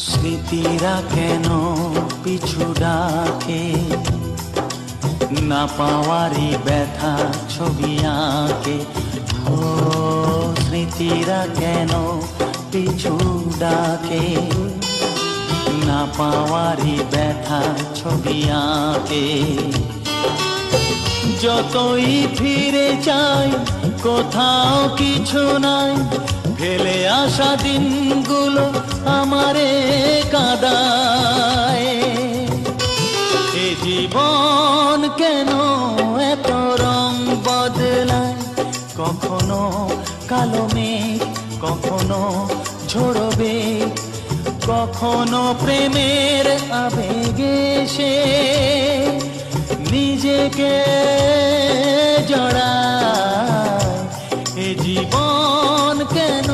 স্মৃতিরা কেন পিছু ডাকে, না পাওয়ারই ব্যথা ছবি আঁকে। ও স্মৃতিরা কেন পিছু ডাকে, না পাওয়ারই ব্যথা ছবি আঁকে। যতই ফিরে যাই কোথাও কিছু নাই, ফেলে আসা দিনগুলো আমারে কাঁদায়। এ জীবন কেন এত রং বদলায়, কখনো কালো মেঘ, কখনো ঝরবে, কখনো প্রেমের আবেগে সে নিজেকে জড়ায়। এ জীবন কেন